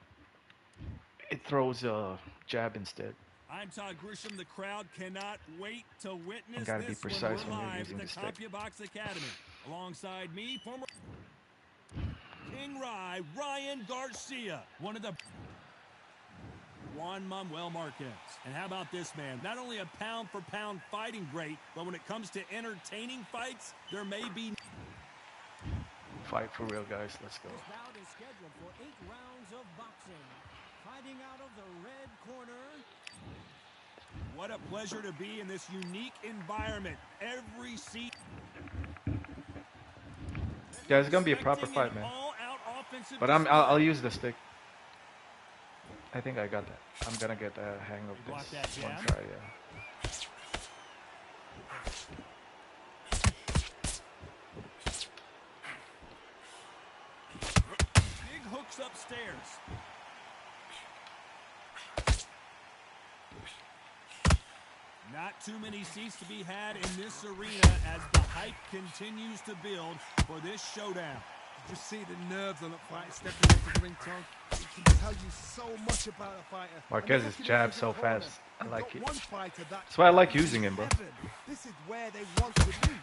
Speaker 4: It throws a jab instead.
Speaker 1: I'm Todd Grisham. The crowd cannot wait to witness
Speaker 4: You gotta be
Speaker 1: this
Speaker 4: precise
Speaker 1: when we're
Speaker 4: when you're
Speaker 1: live
Speaker 4: using
Speaker 1: at
Speaker 4: the
Speaker 1: the
Speaker 4: stick.
Speaker 1: CompuBox Academy. Alongside me, former King Ryan Garcia, one of the Juan Manuel Marquez. And how about this man? Not only a pound-for-pound fighting great, but when it comes to entertaining fights, there may be...
Speaker 4: Fight for real, guys. Let's go.
Speaker 5: This bout is scheduled for 8 rounds of boxing. Fighting out of the red corner.
Speaker 1: What a pleasure to be in this unique environment. Every seat...
Speaker 4: Yeah, it's gonna be a proper fight, man. But I'll use the stick. I think I got that. I'm gonna get the hang of this one try, yeah.
Speaker 1: walks upstairs. Not too many seats to be had in this arena as the hype continues to build for this showdown.
Speaker 2: You see the nerves on that fighter stepping into the ring, Tom. It can tell you so much about a fighter.
Speaker 4: Marquez's jab so fast. I like it.
Speaker 2: One fighter
Speaker 4: That's why I like using him, bro.
Speaker 2: This is where they want to be.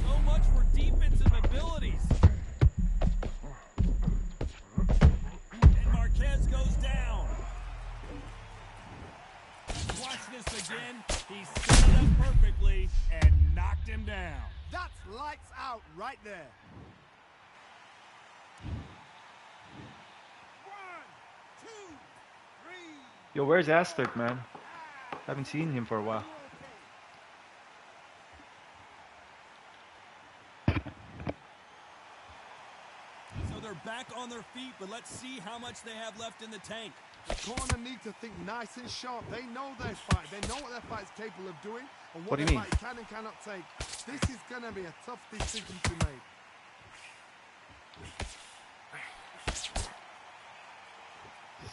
Speaker 1: So much for defensive abilities. And Marquez goes down. Watch this again. He set it up perfectly and knocked him down.
Speaker 2: That's lights out right there. 1, 2, 3.
Speaker 4: Yo, where's Aztec, man? Haven't seen him for a while.
Speaker 1: So they're back on their feet, but let's see how much they have left in the tank.
Speaker 2: The corner need to think nice and sharp. They know their fight. They know what their fight's capable of doing and
Speaker 4: What do
Speaker 2: what
Speaker 4: you
Speaker 2: their
Speaker 4: mean?
Speaker 2: fight can and cannot take. This is going to be a tough decision to make.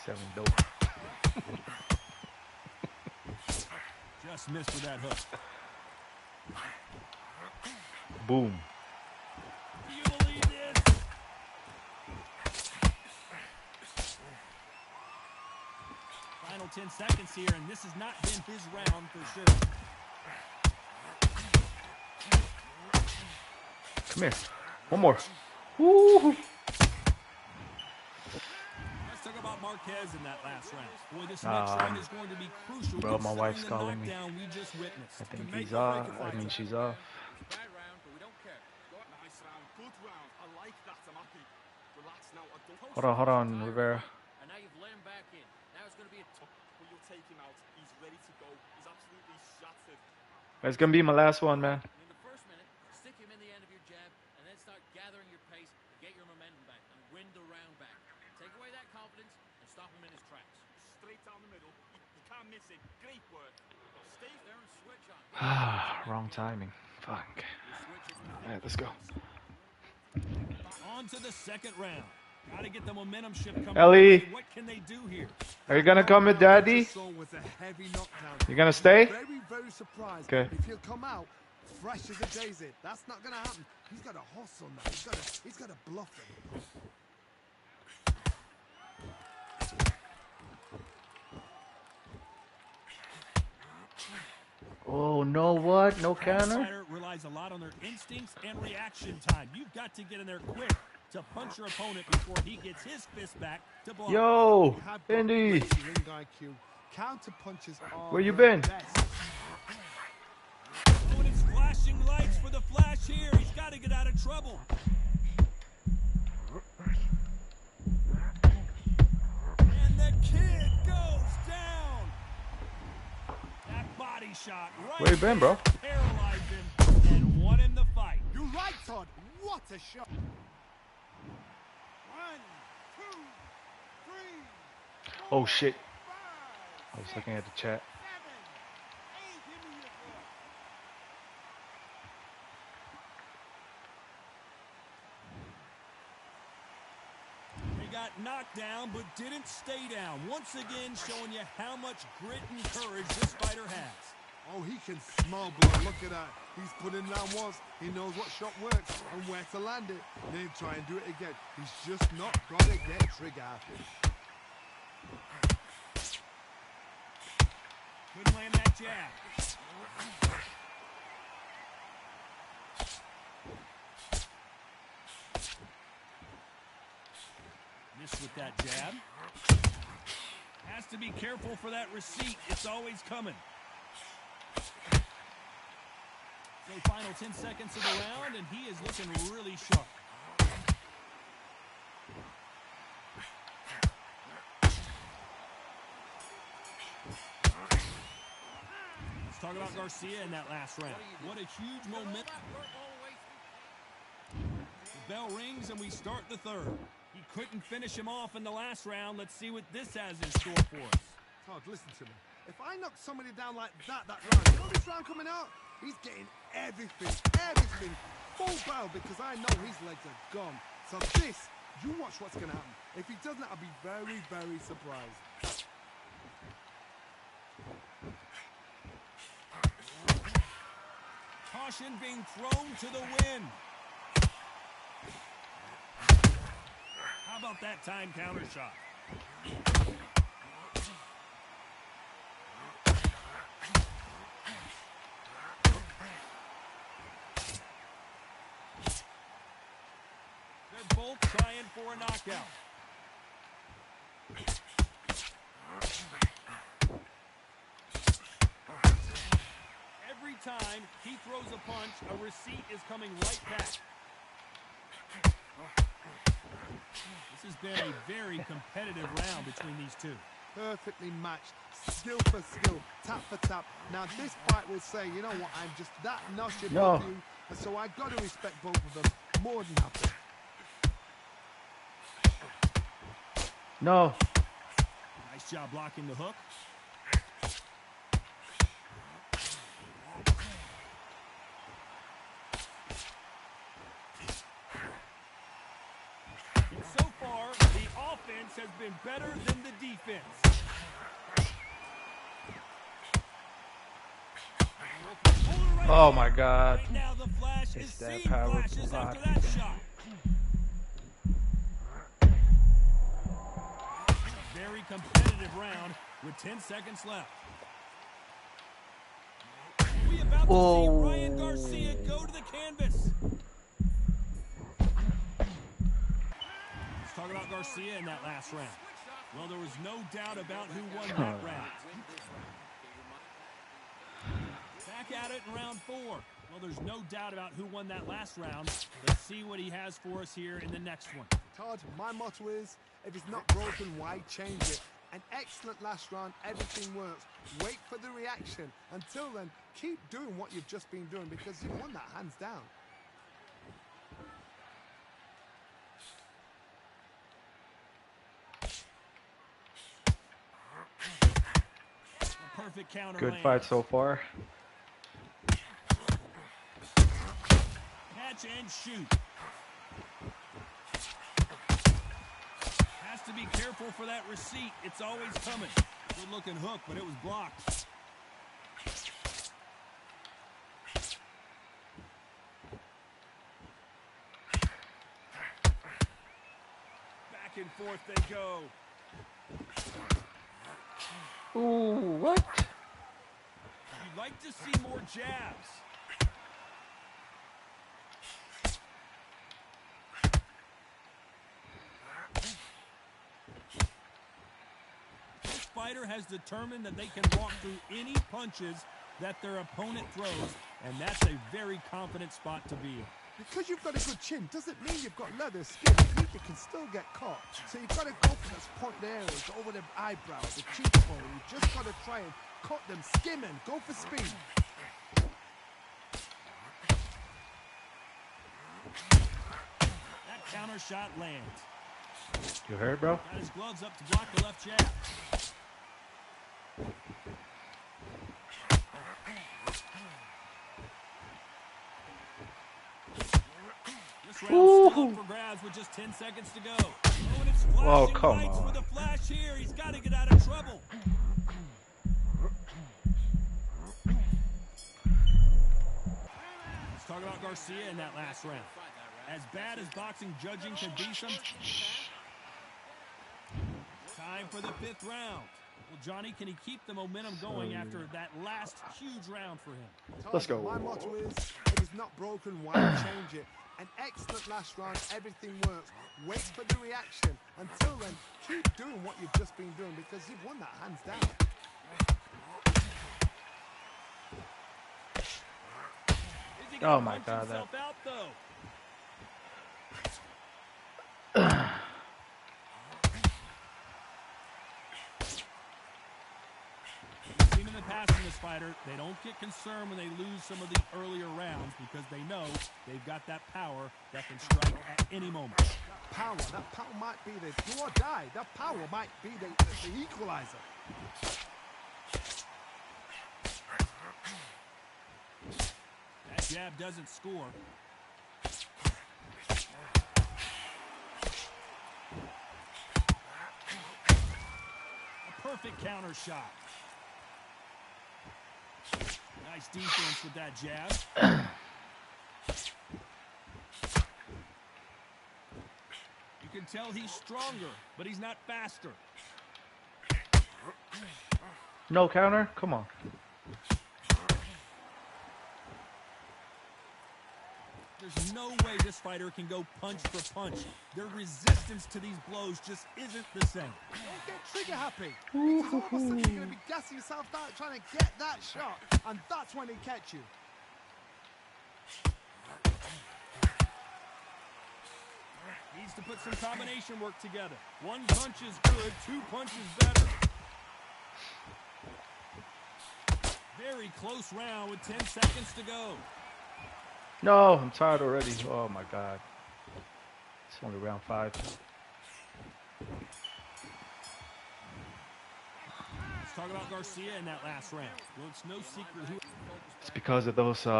Speaker 4: Seven dope.
Speaker 1: Just missed with that hook.
Speaker 4: Boom.
Speaker 1: Do you believe this? Final 10 seconds here, and this has not been his round for sure.
Speaker 4: Come here. One more. Woo!
Speaker 1: Let's talk about Marquez in that last round. Boy, this next round is going to be crucial.
Speaker 4: Bro, my
Speaker 1: considering
Speaker 4: wife's
Speaker 1: the
Speaker 4: calling me.
Speaker 1: knockdown we just witnessed.
Speaker 4: I think
Speaker 1: To make
Speaker 4: he's
Speaker 1: or break
Speaker 4: off.
Speaker 1: a
Speaker 4: I
Speaker 1: fight.
Speaker 4: mean, she's off.
Speaker 6: Bad round, but we don't care. Nice round, good round. I like that. I'm happy. Relax now. I don't.
Speaker 4: Hold on, Rivera.
Speaker 5: And now you've let him back in. Now it's going to be a
Speaker 6: Will you take him out? He's ready to go. He's absolutely shattered.
Speaker 4: It's gonna be my last one, man.
Speaker 5: In the first minute, stick him in the end of your jab, and then start gathering your pace, get your momentum back, and win the round back. Take away that confidence and stop him in his tracks.
Speaker 6: Straight down the middle. You can't miss it. Great work.
Speaker 5: Stay there and switch on.
Speaker 4: Wrong timing. Fuck. Alright, let's go.
Speaker 1: On to the second round. Got to get the momentum shift coming.
Speaker 4: Ellie.
Speaker 1: What can they do here?
Speaker 4: Are you gonna come with Daddy?
Speaker 2: This was a heavy knockdown.
Speaker 4: You gonna stay?
Speaker 2: Very, very surprised.
Speaker 4: Okay.
Speaker 2: If he'll come out fresh as a daisy, that's not going to happen. He's got a hustle now. He's got to bluff him.
Speaker 4: Oh, no what? No counter?
Speaker 1: Fighter relies a lot on their instincts and reaction time. You've got to get in there quick to punch your opponent before he gets his fist back to block.
Speaker 4: Yo,
Speaker 2: Have got
Speaker 4: Indy.
Speaker 2: great ring IQ. Counter punches are
Speaker 4: Where you
Speaker 2: the
Speaker 4: been?
Speaker 2: best.
Speaker 1: Oh, and it's flashing lights for the flash here. He's got to get out of trouble. And the kid goes down. That body shot right
Speaker 4: Where you been, bro?
Speaker 1: there paralyzed him and won him the fight.
Speaker 2: You're right, Todd. What a shot. 1, 2, 3, 4,
Speaker 4: Oh shit.
Speaker 2: 5,
Speaker 4: I was looking at the chat.
Speaker 2: 7, 8. Give me your foot.
Speaker 1: He got knocked down but didn't stay down. Once again showing you how much grit and courage this fighter has.
Speaker 2: Oh, he can smell blood. Look at that. He's put in down once. He knows what shot works and where to land it. Then try and do it again. He's just not got to get trigger happy.
Speaker 1: Couldn't land that jab. Missed with that jab. Has to be careful for that receipt. It's always coming. So final 10 seconds of the round, and he is looking really sharp. Let's talk about Garcia in that last round. What a huge momentum. The bell rings, and we start the third. He couldn't finish him off in the last round. Let's see what this has in store for us.
Speaker 2: Todd, listen to me. If I knock somebody down like that round, you know this round coming out? He's getting everything full barrel because I know his legs are gone. So this, you watch what's going to happen. If he doesn't, I'll be very, very surprised.
Speaker 1: Caution being thrown to the wind. How about that time counter shot? They're both trying for a knockout. Every time he throws a punch, a receipt is coming right back. This has been a very competitive round between these two.
Speaker 2: Perfectly matched, skill for skill, tap for tap. Now this fight will say, you know what, I'm just that notch above you, and so I got to respect both of them more than happy.
Speaker 4: No.
Speaker 1: Nice job blocking the hook. And so far, the offense has been better than the defense.
Speaker 4: Oh my God.
Speaker 1: Right now the Flash
Speaker 4: It's
Speaker 1: is
Speaker 4: that
Speaker 1: seeing
Speaker 4: power
Speaker 1: flashes
Speaker 4: block.
Speaker 1: after that shot. Very competitive round with 10 seconds left. We about to see Ryan Garcia go to the canvas. Let's talk about Garcia in that last round. Well, there was no doubt about who won that round. Back at it in round 4. Well, there's no doubt about who won that last round. Let's see what he has for us here in the next one.
Speaker 2: Todd, my motto is, if it's not broken, why change it? An excellent last round, everything works. Wait for the reaction. Until then, keep doing what you've just been doing because you've won that hands down.
Speaker 1: A perfect counter
Speaker 4: Good
Speaker 1: lands.
Speaker 4: fight so far.
Speaker 1: Catch and shoot. Has to be careful for that receipt. It's always coming. Good looking hook, but it was blocked. Back and forth they go.
Speaker 4: Ooh, what?
Speaker 1: You'd like to see more jabs. This fighter has determined that they can walk through any punches that their opponent throws, and that's a very confident spot to be in.
Speaker 2: Because you've got a good chin doesn't mean you've got leather skin. You can still get caught. So you've got to go for those pointed areas, over the eyebrow, the cheekbone. You just got to try and cut them, skim and go for speed.
Speaker 1: That counter shot lands.
Speaker 4: You heard, bro?
Speaker 1: Got his gloves up to block the left jab. This round's still up for grabs with just 10 seconds to go. Oh, and it's flashing
Speaker 4: come
Speaker 1: lights
Speaker 4: on.
Speaker 1: for the Flash here. He's got to get out of trouble. Let's talk about Garcia in that last round. As bad as boxing judging can be sometimes. Time for the 5th round. Well, Johnny, can he keep the momentum going after that last huge round for him?
Speaker 2: Todd,
Speaker 4: Let's go.
Speaker 2: My motto is, if it's not broken, why change it? An excellent last round, everything works. Wait for the reaction. Until then, keep doing what you've just been doing because you've won that hands down.
Speaker 1: Is he gonna
Speaker 4: Oh my
Speaker 1: punch
Speaker 4: God,
Speaker 1: himself out, though? We've seen in the past in this fighter, they don't get concerned when they lose some of the earlier rounds because they know they've got that power that can strike at any moment.
Speaker 2: That power might be the do or die. That power might be the equalizer.
Speaker 1: jab doesn't score. A perfect counter shot. Nice defense with that jab. You can tell he's stronger, but he's not faster.
Speaker 4: No counter? Come on.
Speaker 1: There's no way this fighter can go punch for punch. Their resistance to these blows just isn't the same.
Speaker 2: Don't get trigger happy. Because all of a sudden you're going to be gassing yourself out trying to get that shot, and that's when they catch you.
Speaker 1: Needs to put some combination work together. One punch is good, two punches better. Very close round with 10 seconds to go.
Speaker 4: No, I'm tired already. Oh my god. It's only round 5.
Speaker 1: Let's talk about Garcia in that last round. Well, it's no secret who...
Speaker 4: It's because of those
Speaker 1: There's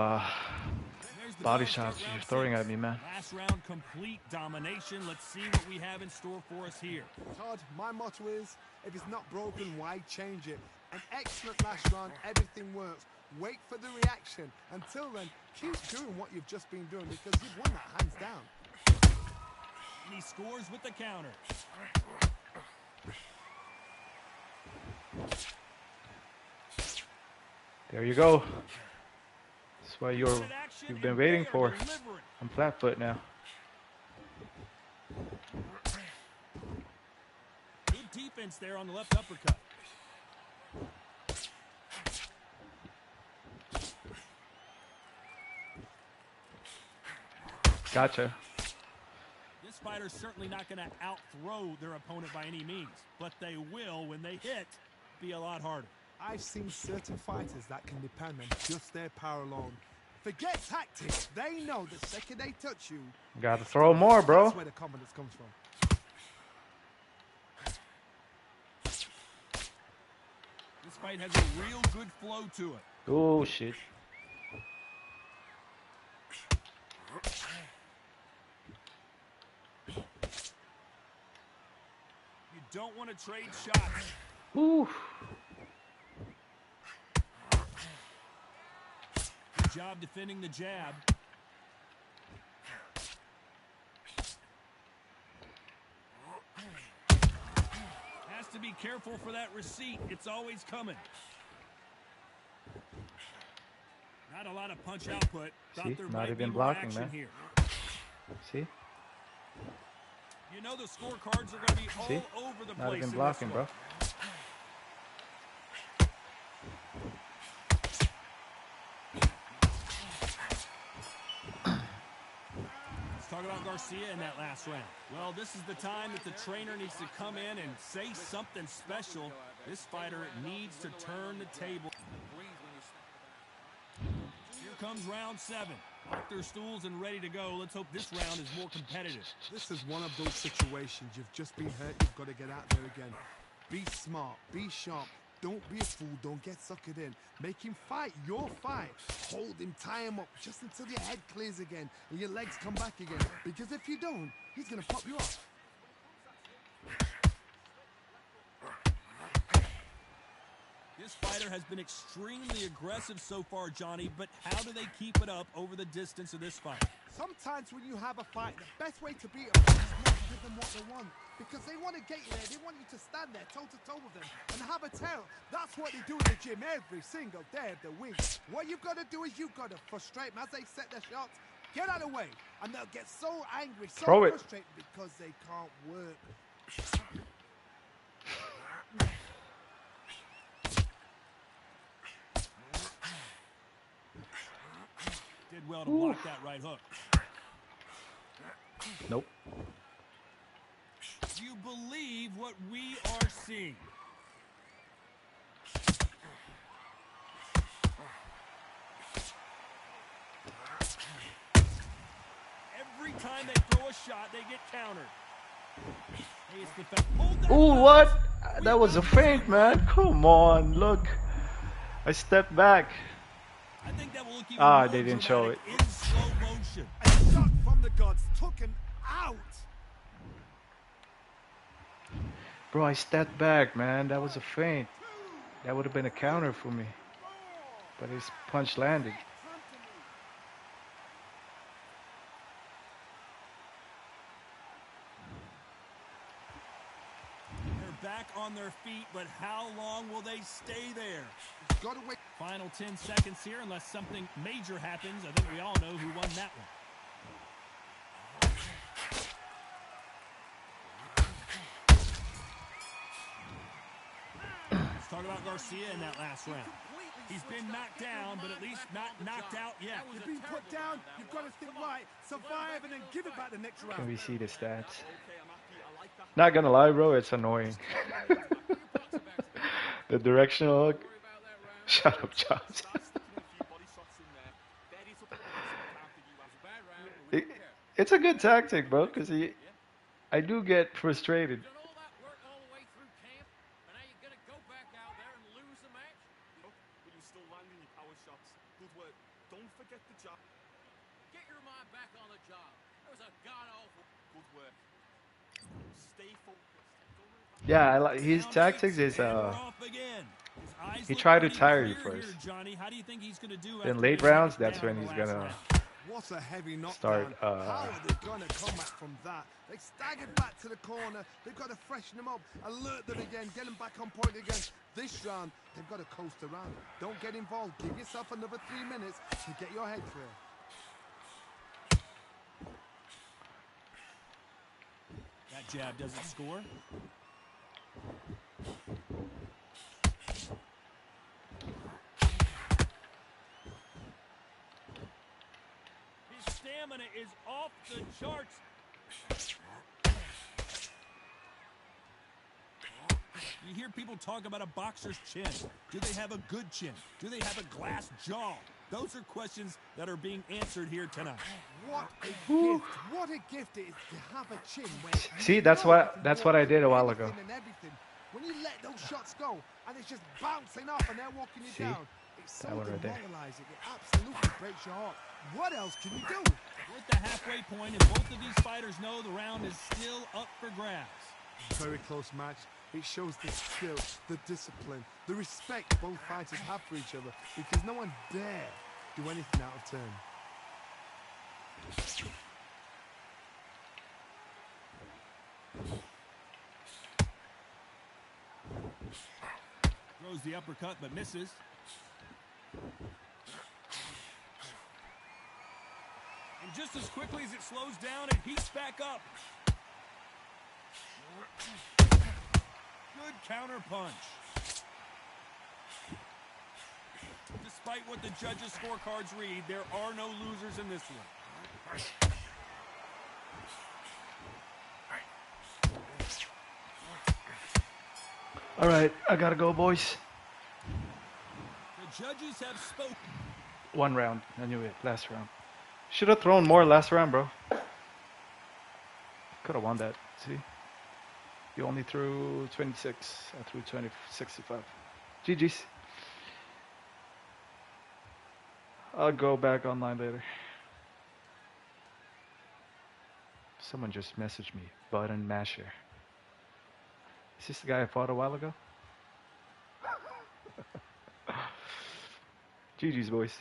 Speaker 1: the
Speaker 4: body
Speaker 1: bell,
Speaker 4: shots
Speaker 1: start
Speaker 4: you're
Speaker 1: round
Speaker 4: throwing
Speaker 1: 6.
Speaker 4: at me, man.
Speaker 1: Last round, complete domination. Let's see what we have in store for us here.
Speaker 2: Todd, my motto is, if it's not broken, why change it? An excellent last round, everything works. Wait for the reaction. Until then, keep doing what you've just been doing because you've won that hands down.
Speaker 1: And he scores with the counter.
Speaker 4: There you go. That's what you've been waiting for. I'm flat foot now.
Speaker 1: Good defense there on the left uppercut.
Speaker 4: Gotcha.
Speaker 1: This fighter's certainly not going to out-throw their opponent by any means, but they will, when they hit, be a lot harder.
Speaker 2: I've seen certain fighters that can depend on just their power alone. Forget tactics. They know the second they touch you,
Speaker 4: Gotta throw more, bro.
Speaker 2: that's where the confidence comes from.
Speaker 1: This fight has a real good flow to it.
Speaker 4: Oh, shit.
Speaker 1: You don't want to trade shots.
Speaker 4: Ooh.
Speaker 1: Good job defending the jab. Has to be careful for that receipt. It's always coming. Not a lot of punch output.
Speaker 4: See,
Speaker 1: Thought there
Speaker 4: not
Speaker 1: might
Speaker 4: even
Speaker 1: be more
Speaker 4: blocking,
Speaker 1: action
Speaker 4: man.
Speaker 1: here.
Speaker 4: See?
Speaker 1: You know the scorecards are going to be
Speaker 4: See?
Speaker 1: all over the
Speaker 4: Not
Speaker 1: place.
Speaker 4: even
Speaker 1: in
Speaker 4: blocking,
Speaker 1: this
Speaker 4: bro.
Speaker 1: one. Let's talk about Garcia in that last round. Well, this is the time that the trainer needs to come in and say something special. This fighter needs to turn the table. Here comes round 7. Off their stools and ready to go. Let's hope this round is more competitive.
Speaker 2: This is one of those situations. You've just been hurt. You've got to get out there again. Be smart. Be sharp. Don't be a fool. Don't get suckered in. Make him fight your fight. Hold him. Tie him up just until your head clears again and your legs come back again. Because if you don't, he's going to pop you off.
Speaker 1: This fighter has been extremely aggressive so far, Johnny, but how do they keep it up over the distance of this fight?
Speaker 2: Sometimes when you have a fight, the best way to beat them is not to give them what they want. Because they want to get you there. They want you to stand there toe-to-toe with them and have a tail. That's what they do in the gym every single day of the week. What you've got to do is you've got to frustrate them as they set their shots. Get out of the way. And they'll get so angry, so frustrated because they can't work.
Speaker 1: Did well to block that right hook.
Speaker 4: Nope.
Speaker 1: Do you believe what we are seeing? Every time they throw a shot, they get countered. Hey, it's the hold that
Speaker 4: Ooh,
Speaker 1: fast.
Speaker 4: what? That was a feint, man. Come on, look. I stepped back.
Speaker 1: I think that will look even
Speaker 4: Ah,
Speaker 1: more
Speaker 4: they didn't show
Speaker 1: dramatic in slow motion.
Speaker 2: A shot from the gods took him out.
Speaker 4: Bro, I stepped back, man. That was a feint. That would have been a counter for me. But his punch landed.
Speaker 1: They're back on their feet, but how long will they stay there?
Speaker 2: Gotta wait.
Speaker 1: Final 10 seconds here, unless something major happens. I think we all know who won that one. Let's talk about Garcia in that last round. He's been knocked down, but at least not knocked out yet.
Speaker 2: You've been put down. You've got to think right, survive, and then give it back the next round.
Speaker 4: Can we see the stats? Not gonna lie, bro, it's annoying. The directional hook. Shut up, Josh. It's a good tactic, bro, because I do get frustrated.
Speaker 6: Don't forget the job.
Speaker 5: Get your mind back on the job. That was a god-awful.
Speaker 6: Good work. Stay focused.
Speaker 4: Yeah, I like his tactics is he tried to tire you first. Then late rounds, that's when he's gonna
Speaker 2: What a heavy knockdown.
Speaker 4: start.
Speaker 2: How are they going to come back from that? They staggered back to the corner. They've got to freshen them up, alert them again, get them back on point again. This round, they've got to coast around. Don't get involved. Give yourself another 3 minutes to get your head clear.
Speaker 1: That jab doesn't score. His stamina is off the charts. You hear people talk about a boxer's chin. Do they have a good chin? Do they have a glass jaw? Those are questions that are being answered here tonight.
Speaker 2: What a gift! What a gift it is to have a chin.
Speaker 4: See, that's what I did a while ago.
Speaker 2: When you let those shots go and it's just bouncing off and they're walking you down, it's so demoralizing. It absolutely breaks your heart. What else can you do?
Speaker 1: We're at the halfway point, and both of these fighters know the round is still up for grabs.
Speaker 2: Very close match. It shows the skill, the discipline, the respect both fighters have for each other, because no one dare do anything out of turn.
Speaker 1: Throws the uppercut but misses. And just as quickly as it slows down, it heats back up. Good counter punch. Despite what the judges' scorecards read, there are no losers in this one.
Speaker 4: All right, I gotta go, boys.
Speaker 1: The judges have spoken.
Speaker 4: One round. I knew it. Last round. Should have thrown more last round, bro. Could have won that. See? You only threw 26. I threw 65. GG's. I'll go back online later. Someone just messaged me. Button masher. Is this the guy I fought a while ago? GG's, boys.